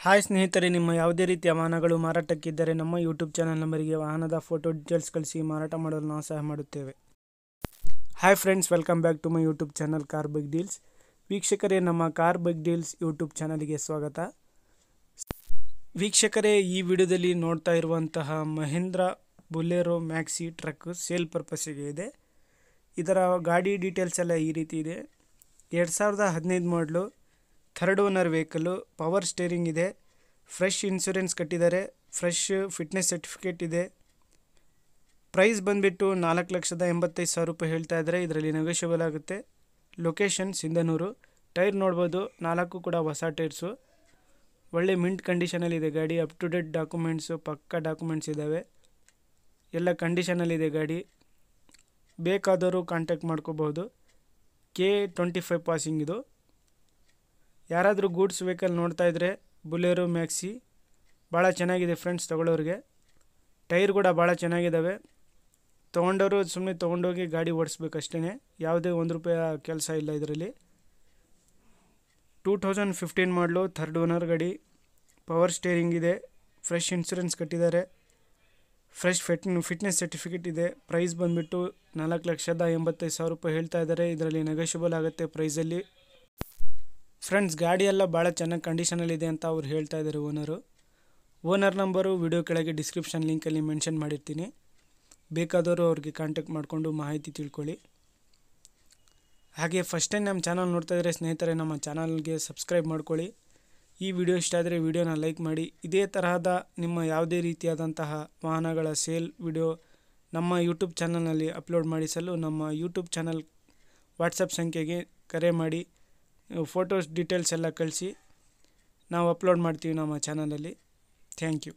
Hi ಸ್ನೇಹಿತರೆ, ನಿಮ್ಮ ಯಾವುದೇ ರೀತಿಯ ವಾಹನಗಳು ಮಾರಾಟಕ್ಕಿದ್ದರೆ ನಮ್ಮ ಯೂಟ್ಯೂಬ್ ಚಾನಲ್ ನಂಬರಿಗೆ ವಾಹನದ ಫೋಟೋ ಡೀಟೇಲ್ಸ್ ಕಳಿಸಿ ಮಾರಾಟ ಮಾಡಲು ನಾವು ಸಹಾಯ ಮಾಡುತ್ತೇವೆ. Hi friends, welcome back to my YouTube channel car bike deals. ವೀಕ್ಷಕರೇ, ನಮ್ಮ ಕಾರ್ ಬೈಕ್ ಡೀಲ್ಸ್ ಯೂಟ್ಯೂಬ್ ಚಾನಲ್ಗೆ ಸ್ವಾಗತ. ವೀಕ್ಷಕರೇ, ಈ ವಿಡಿಯೋದಲ್ಲಿ ನೋಡ್ತಾ ಇರುವಂತಹ Mahindra Bolero maxi truck sale ಪರ್ಪಸ್ಸಿಗೆ ಇದೆ. ಇದರ ಗಾಡಿ ಡೀಟೇಲ್ಸ್ ಎಲ್ಲ ಈ ರೀತಿ ಇದೆ. 2015 ಮಾಡಲು, third owner vehicle, power steering ಇದೆ, ಫ್ರೆಶ್ ಇನ್ಶೂರೆನ್ಸ್ ಕಟ್ಟಿದ್ದಾರೆ, ಫ್ರೆಶ್ ಫಿಟ್ನೆಸ್ ಸರ್ಟಿಫಿಕೇಟ್ ಇದೆ. ಪ್ರೈಸ್ ಬಂದುಬಿಟ್ಟು 4,85,000 ರೂಪಾಯಿ ಹೇಳ್ತಾ ಇದ್ದಾರೆ. ಇದರಲ್ಲಿ ನೆಗೋಷಿಯಬಲ್ ಆಗುತ್ತೆ. ಲೊಕೇಶನ್ ಸಿಂಧನೂರು. ಟೈರ್ ನೋಡ್ಬೋದು, 4 ಕೂಡ ಹೊಸ ಟೈರ್ಸು. ಒಳ್ಳೆ ಮಿಂಟ್ ಕಂಡೀಷನಲ್ಲಿದೆ ಗಾಡಿ. ಅಪ್ ಟು ಡೇಟ್ ಡಾಕ್ಯುಮೆಂಟ್ಸು, ಪಕ್ಕಾ ಡಾಕ್ಯುಮೆಂಟ್ಸ್ ಇದ್ದಾವೆ. ಎಲ್ಲ ಕಂಡೀಷನಲ್ಲಿದೆ ಗಾಡಿ. ಬೇಕಾದವರು ಕಾಂಟ್ಯಾಕ್ಟ್ ಮಾಡ್ಕೋಬಹುದು. K25 ಪಾಸಿಂಗ್ ಇದು. ಯಾರಾದರೂ ಗೂಡ್ಸ್ ವೆಹಿಕಲ್ ನೋಡ್ತಾ ಇದ್ದರೆ ಬೊಲೆರೋ ಮ್ಯಾಕ್ಸಿ ಭಾಳ ಚೆನ್ನಾಗಿದೆ ಫ್ರೆಂಡ್ಸ್ ತೊಗೊಳ್ಳೋರಿಗೆ. ಟೈರ್ ಕೂಡ ಭಾಳ ಚೆನ್ನಾಗಿದ್ದಾವೆ. ತೊಗೊಂಡವರು ಸುಮ್ಮನೆ ತೊಗೊಂಡೋಗಿ ಗಾಡಿ ಓಡಿಸ್ಬೇಕಷ್ಟೇ. ಯಾವುದೇ ₹1 ಕೆಲಸ ಇಲ್ಲ ಇದರಲ್ಲಿ. 2015 ಮಾಡಲು, ಥರ್ಡ್ ಓನರ್ ಗಾಡಿ, ಪವರ್ ಸ್ಟೇರಿಂಗ್ ಇದೆ, ಫ್ರೆಶ್ ಇನ್ಶೂರೆನ್ಸ್ ಕಟ್ಟಿದ್ದಾರೆ, ಫ್ರೆಶ್ ಫಿಟ್ನೆಸ್ ಸರ್ಟಿಫಿಕೇಟ್ ಇದೆ. ಪ್ರೈಸ್ ಬಂದುಬಿಟ್ಟು 4,85,000 ರೂಪಾಯಿ ಹೇಳ್ತಾ ಇದ್ದಾರೆ. ಇದರಲ್ಲಿ ನೆಗೋಷಿಯಬಲ್ ಆಗುತ್ತೆ ಪ್ರೈಸಲ್ಲಿ. ಫ್ರೆಂಡ್ಸ್, ಗಾಡಿ ಎಲ್ಲ ಭಾಳ ಚೆನ್ನಾಗಿ ಕಂಡೀಷನಲ್ಲಿದೆ ಅಂತ ಅವ್ರು ಹೇಳ್ತಾ ಇದ್ದಾರೆ ಓನರು. ಓನರ್ ನಂಬರು ವಿಡಿಯೋ ಕೆಳಗೆ ಡಿಸ್ಕ್ರಿಪ್ಷನ್ ಲಿಂಕಲ್ಲಿ ಮೆನ್ಷನ್ ಮಾಡಿರ್ತೀನಿ. ಬೇಕಾದವರು ಅವ್ರಿಗೆ ಕಾಂಟ್ಯಾಕ್ಟ್ ಮಾಡಿಕೊಂಡು ಮಾಹಿತಿ ತಿಳ್ಕೊಳ್ಳಿ. ಹಾಗೆ ಫಸ್ಟ್ ಟೈಮ್ ನಮ್ಮ ಚಾನಲ್ ನೋಡ್ತಾ ಇದ್ದರೆ ಸ್ನೇಹಿತರೆ, ನಮ್ಮ ಚಾನಲ್ಗೆ ಸಬ್ಸ್ಕ್ರೈಬ್ ಮಾಡ್ಕೊಳ್ಳಿ. ಈ ವಿಡಿಯೋ ಇಷ್ಟ ಆದರೆ ವಿಡಿಯೋನ ಲೈಕ್ ಮಾಡಿ. ಇದೇ ತರಹದ ನಿಮ್ಮ ಯಾವುದೇ ರೀತಿಯಾದಂತಹ ವಾಹನಗಳ ಸೇಲ್ ವಿಡಿಯೋ ನಮ್ಮ ಯೂಟ್ಯೂಬ್ ಚಾನಲ್ನಲ್ಲಿ ಅಪ್ಲೋಡ್ ಮಾಡಿಸಲು ನಮ್ಮ ಯೂಟ್ಯೂಬ್ ಚಾನಲ್ ವಾಟ್ಸಪ್ ಸಂಖ್ಯೆಗೆ ಕರೆ ಮಾಡಿ ಫೋಟೋಸ್ ಡೀಟೇಲ್ಸ್ ಎಲ್ಲ ಕಳಿಸಿ. ನಾವು ಅಪ್ಲೋಡ್ ಮಾಡ್ತೀವಿ ನಮ್ಮ ಚಾನಲಲ್ಲಿ. Thank you.